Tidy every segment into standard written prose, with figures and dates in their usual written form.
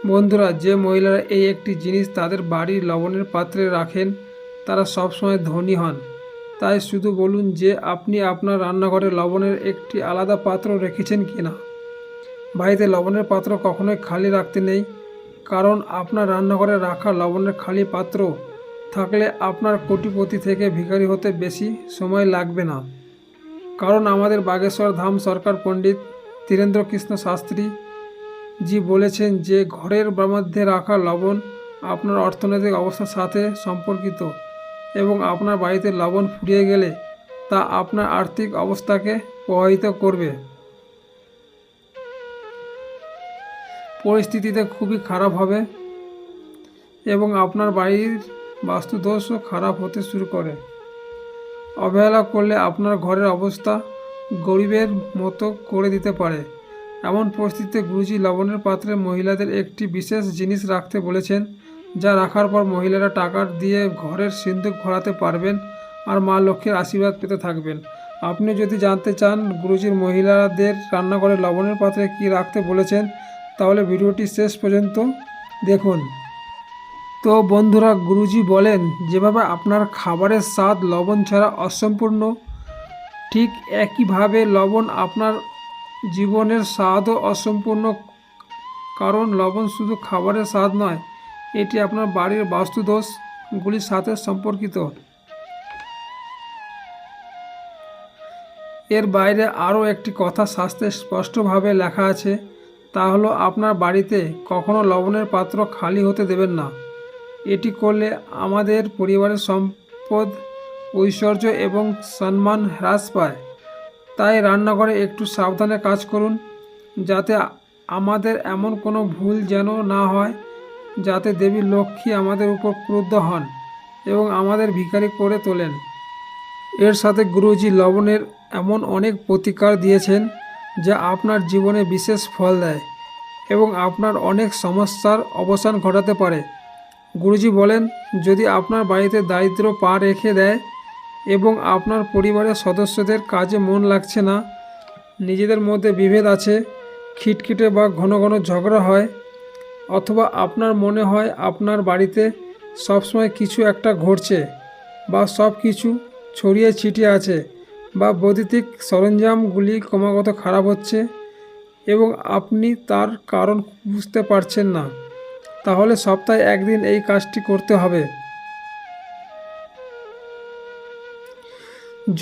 বন্ধুরা, যে মহিলারা এই একটি জিনিস তাদের বাড়ির লবণের পাত্রে রাখেন তারা সবসময় ধনী হন। তাই শুধু বলুন যে আপনি আপনার রান্নাঘরে লবণের একটি আলাদা পাত্র রেখেছেন কিনা। বাড়িতে লবণের পাত্র কখনোই খালি রাখতে নেই, কারণ আপনার রান্নাঘরে রাখা লবণের খালি পাত্র থাকলে আপনার কোটিপতি থেকে ভিখারি হতে বেশি সময় লাগবে না। কারণ আমাদের বাগেশ্বর ধাম সরকার পণ্ডিত ধীরেন্দ্র কৃষ্ণ শাস্ত্রী জি বলেছেন যে ঘরের মধ্যে রাখা লবণ আপনার অর্থনৈতিক অবস্থার সাথে সম্পর্কিত এবং আপনার বাড়িতে লবণ ফুরিয়ে গেলে তা আপনার আর্থিক অবস্থাকে প্রভাবিত করবে। পরিস্থিতিতে খুবই খারাপ হবে এবং আপনার বাড়ির বাস্তুদোষও খারাপ হতে শুরু করে। অবহেলা করলে আপনার ঘরের অবস্থা গরিবের মতো করে দিতে পারে। এমন পরিস্থিতিতে গুরুজি লবণের পাত্রে মহিলাদের একটি বিশেষ জিনিস রাখতে বলেছেন, যা রাখার পর মহিলারা টাকা দিয়ে ঘরের সিন্ধুক ভরাতে পারবেন আর মা লক্ষ্মীর আশীর্বাদ পেতে থাকবেন। আপনি যদি জানতে চান গুরুজির মহিলাদের রান্নাঘরে লবণের পাত্রে কি রাখতে বলেছেন, তাহলে ভিডিওটি শেষ পর্যন্ত দেখুন। তো বন্ধুরা, গুরুজি বলেন যেভাবে আপনার খাবারের স্বাদ লবণ ছাড়া অসম্পূর্ণ, ঠিক একইভাবে লবণ আপনার জীবনের স্বাদও অসম্পূর্ণ। কারণ লবণ শুধু খাবারের স্বাদ নয়, এটি আপনার বাড়ির বাস্তুদোষগুলির সাথে সম্পর্কিত। এর বাইরে আরও একটি কথা শাস্ত্রে স্পষ্টভাবে লেখা আছে, তা হলো আপনার বাড়িতে কখনো লবণের পাত্র খালি হতে দেবেন না। এটি করলে আমাদের পরিবারের সম্পদ, ঐশ্বর্য এবং সম্মান হ্রাস পায়। তাই রান্নাঘরে একটু সাবধানে কাজ করুন, যাতে আমাদের এমন কোনো ভুল যেন না হয় যাতে দেবী লক্ষ্মী আমাদের উপর ক্রুদ্ধ হন এবং আমাদের ভিখারি করে তোলেন। এর সাথে গুরুজি লবণের এমন অনেক প্রতিকার দিয়েছেন যা আপনার জীবনে বিশেষ ফল দেয় এবং আপনার অনেক সমস্যার অবসান ঘটাতে পারে। গুরুজি বলেন, যদি আপনার বাড়িতে দারিদ্র পা রেখে দেয় এবং আপনার পরিবারের সদস্যদের কাজে মন লাগছে না, নিজেদের মধ্যে বিভেদ আছে, খিটখিটে বা ঘন ঘন ঝগড়া হয়, অথবা আপনার মনে হয় আপনার বাড়িতে সবসময় কিছু একটা ঘটছে বা সব কিছু ছড়িয়ে ছিটিয়ে আছে, বা বৈদ্যুতিক সরঞ্জামগুলি ক্রমাগত খারাপ হচ্ছে এবং আপনি তার কারণ বুঝতে পারছেন না, তাহলে সপ্তাহে একদিন এই কাজটি করতে হবে।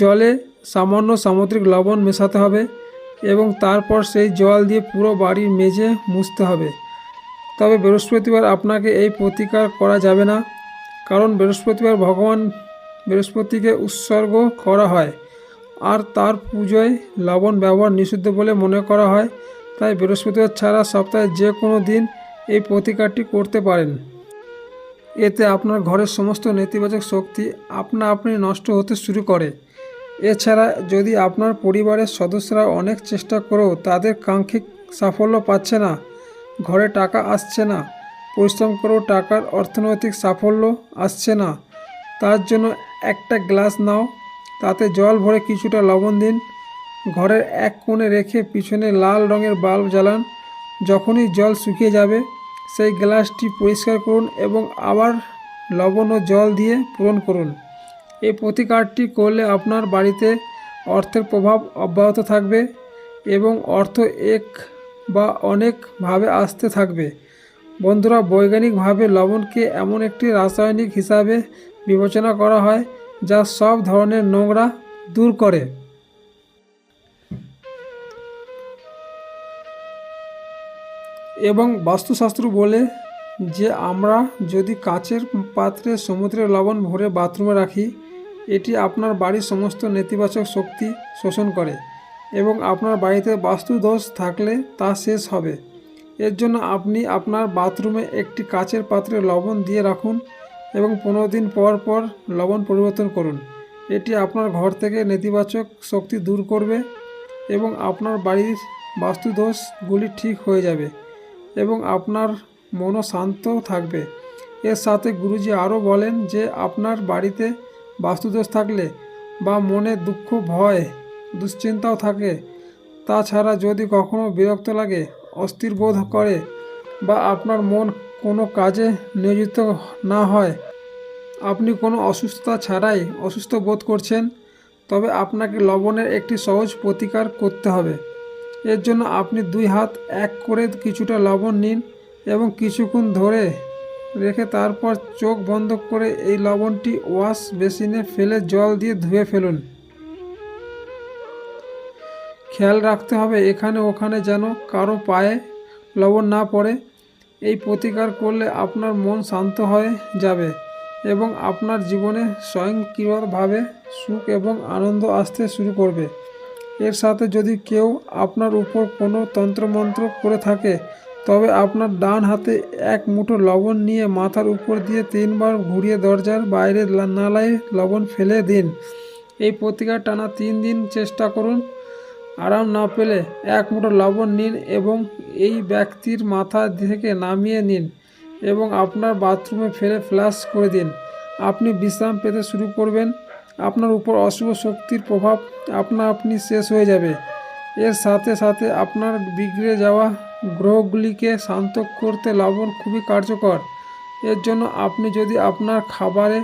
জলে সামান্য সামুদ্রিক লবণ মেশাতে হবে এবং তারপর সেই জল দিয়ে পুরো বাড়ির মেঝে মুছতে হবে। তবে বৃহস্পতিবার আপনাকে এই প্রতিকার করা যাবে না, কারণ বৃহস্পতিবার ভগবান বৃহস্পতিকে উৎসর্গ করা হয় আর তার পুজোয় লবণ ব্যবহার নিষিদ্ধ বলে মনে করা হয়। তাই বৃহস্পতিবার ছাড়া সপ্তাহে যে কোনো দিন এই প্রতিকারটি করতে পারেন। এতে আপনার ঘরের সমস্ত নেতিবাচক শক্তি আপনা আপনি নষ্ট হতে শুরু করে। এছাড়া যদি আপনার পরিবারের সদস্যরা অনেক চেষ্টা করেও তাদের কাঙ্ক্ষিত সাফল্য পাচ্ছে না, ঘরে টাকা আসছে না, পরিশ্রম করেও টাকার অর্থনৈতিক সাফল্য আসছে না, তার জন্য একটা গ্লাস নাও, তাতে জল ভরে কিছুটা লবণ দিন, ঘরের এক কোণে রেখে পিছনে লাল রঙের বাল্ব জ্বালান। যখনই জল শুকিয়ে যাবে সেই গ্লাসটি পরিষ্কার করুন এবং আবার লবণ ও জল দিয়ে পূরণ করুন। এই প্রতিকারটি করলে আপনার বাড়িতে অর্থের প্রভাব অব্যাহত থাকবে এবং অর্থ এক বা অনেকভাবে আসতে থাকবে। বন্ধুরা, বৈজ্ঞানিকভাবে লবণকে এমন একটি রাসায়নিক হিসাবে বিবেচনা করা হয় যা সব ধরনের নোংরা দূর করে। এবং বাস্তুশাস্ত্র বলে যে আমরা যদি কাচের পাত্রে সমুদ্রের লবণ ভরে বাথরুমে রাখি, এটি আপনার বাড়ির সমস্ত নেতিবাচক শক্তি শোষণ করে এবং আপনার বাড়িতে বাস্তুদোষ থাকলে তা শেষ হবে। এর জন্য আপনি আপনার বাথরুমে একটি কাচের পাত্রে লবণ দিয়ে রাখুন এবং 15 দিন পর পর লবণ পরিবর্তন করুন। এটি আপনার ঘর থেকে নেতিবাচক শক্তি দূর করবে এবং আপনার বাড়ির বাস্তুদোষগুলি ঠিক হয়ে যাবে এবং আপনার মনও শান্ত থাকবে। এর সাথে গুরুজি আরও বলেন যে আপনার বাড়িতে বাস্তুদোষ থাকলে বা মনে দুঃখ, ভয়, দুশ্চিন্তাও থাকে, তাছাড়া যদি কখনো বিরক্ত লাগে, অস্থির বোধ করে, বা আপনার মন কোনো কাজে নিয়োজিত না হয়, আপনি কোনো অসুস্থতা ছাড়াই অসুস্থ বোধ করছেন, তবে আপনাকে লবণের একটি সহজ প্রতিকার করতে হবে। এর জন্য আপনি 2 হাত এক করে কিছুটা লবণ নিন এবং কিছুক্ষণ ধরে রেখে তারপর চোখ বন্ধ করে এই লবণটি ওয়াশ বেসিনে ফেলে জল দিয়ে ধুয়ে ফেলুন। খেয়াল রাখতে হবে এখানে ওখানে যেন কারো পায়ে লবণ না পড়ে। এই প্রতিকার করলে আপনার মন শান্ত হয়ে যাবে এবং আপনার জীবনে স্বয়ংক্রিয়ভাবে সুখ এবং আনন্দ আসতে শুরু করবে। এর সাথে যদি কেউ আপনার উপর কোনো তন্ত্রমন্ত্র করে থাকে, তবে আপনার ডান হাতে এক মুঠো লবণ নিয়ে মাথার উপর দিয়ে 3 বার ঘুরিয়ে দরজার বাইরে নালায় লবণ ফেলে দিন। এই প্রতিকার টানা 3 দিন চেষ্টা করুন। আরাম না পেলে 1 মুঠো লবণ নিন এবং এই ব্যক্তির মাথা থেকে নামিয়ে নিন এবং আপনার বাথরুমে ফেলে ফ্লাশ করে দিন। আপনি বিশ্রাম পেতে শুরু করবেন। আপনার উপর অশুভ শক্তির প্রভাব আপনি শেষ হয়ে যাবে। এর সাথে সাথে আপনার বিগড়ে যাওয়া গ্রহগুলিকে শান্ত করতে লবণ খুবই কার্যকর। এর জন্য আপনি যদি আপনার খাবারে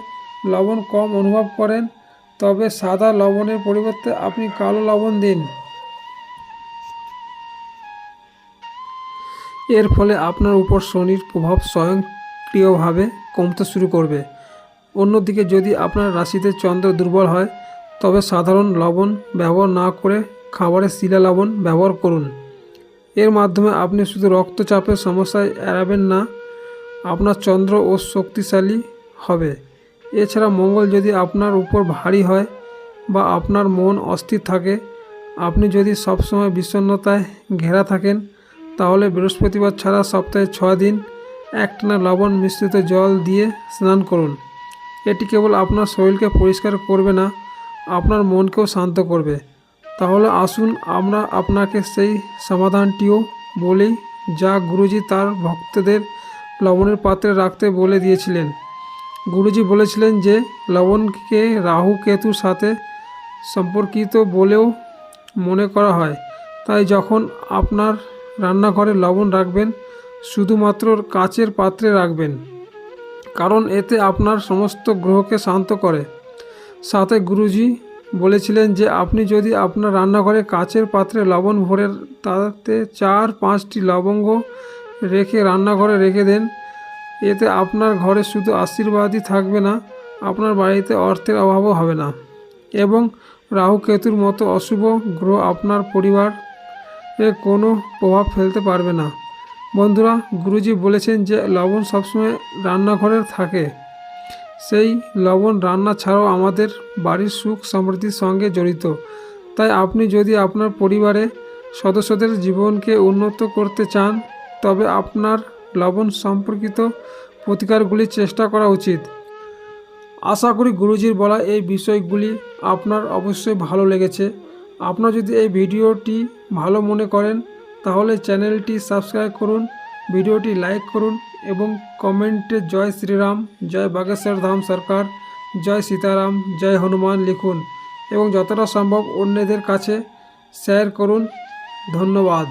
লবণ কম অনুভব করেন, তবে সাদা লবণের পরিবর্তে আপনি কালো লবণ দিন। এর ফলে আপনার উপর শনির প্রভাব স্বয়ংক্রিয়ভাবে কমতে শুরু করবে। অন্যদিকে যদি আপনার রাশিতে চন্দ্র দুর্বল হয়, তবে সাধারণ লবণ ব্যবহার না করে খাবারে শিলা লবণ ব্যবহার করুন। এর মাধ্যমে আপনি শুধু রক্তচাপের সমস্যায় এড়াবেন না, আপনার চন্দ্র ও শক্তিশালী হবে। এছাড়া মঙ্গল যদি আপনার উপর ভারী হয় বা আপনার মন অস্থির থাকে, আপনি যদি সবসময় বিষণ্ণতায় ঘেরা থাকেন, তাহলে বৃহস্পতিবার ছাড়া সপ্তাহে 6 দিন একটানা লবণ মিশ্রিত জল দিয়ে স্নান করুন। এটি কেবল আপনার শরীরকে পরিষ্কার করবে না, আপনার মনকেও শান্ত করবে। তাহলে আসুন আমরা আপনাকে সেই সমাধানটিও বলি যা গুরুজি তার ভক্তদের লবণের পাত্রে রাখতে বলে দিয়েছিলেন। গুরুজি বলেছিলেন যে লবণকে রাহু কেতুর সাথে সম্পর্কিত বলেও মনে করা হয়। তাই যখন আপনার রান্নাঘরে লবণ রাখবেন, শুধুমাত্র কাচের পাত্রে রাখবেন, কারণ এতে আপনার সমস্ত গ্রহকে শান্ত করে। সাথে গুরুজি বলেছিলেন যে আপনি যদি আপনার রান্নাঘরে কাচের পাত্রে লবণ ভরে তাতে 4-5টি লবঙ্গ রেখে রান্নাঘরে রেখে দেন, এতে আপনার ঘরে শুধু আশীর্বাদই থাকবে না, আপনার বাড়িতে অর্থের অভাবও হবে না এবং রাহু কেতুর মতো অশুভ গ্রহ আপনার পরিবারে কোনো প্রভাব ফেলতে পারবে না। বন্ধুরা, গুরুজি বলেছেন যে লবণ সবসময় রান্নাঘরে থাকে। সেই লবণ রান্না ছাড়াও আমাদের বাড়ির সুখ সমৃদ্ধির সঙ্গে জড়িত। তাই আপনি যদি আপনার পরিবারে সদস্যদের জীবনকে উন্নত করতে চান, তবে আপনার লবণ সম্পর্কিত প্রতিকারগুলি চেষ্টা করা উচিত। আশা করি গুরুজির বলা এই বিষয়গুলি আপনার অবশ্যই ভালো লেগেছে। আপনারা যদি এই ভিডিওটি ভালো মনে করেন, তাহলে চ্যানেলটি সাবস্ক্রাইব করুন, ভিডিওটি লাইক করুন এবং কমেন্টে জয় শ্রীরাম, জয় বাগেশ্বর ধাম সরকার, জয় সীতারাম, জয় হনুমান লিখুন এবং যতটা সম্ভব অন্যদের কাছে শেয়ার করুন। ধন্যবাদ।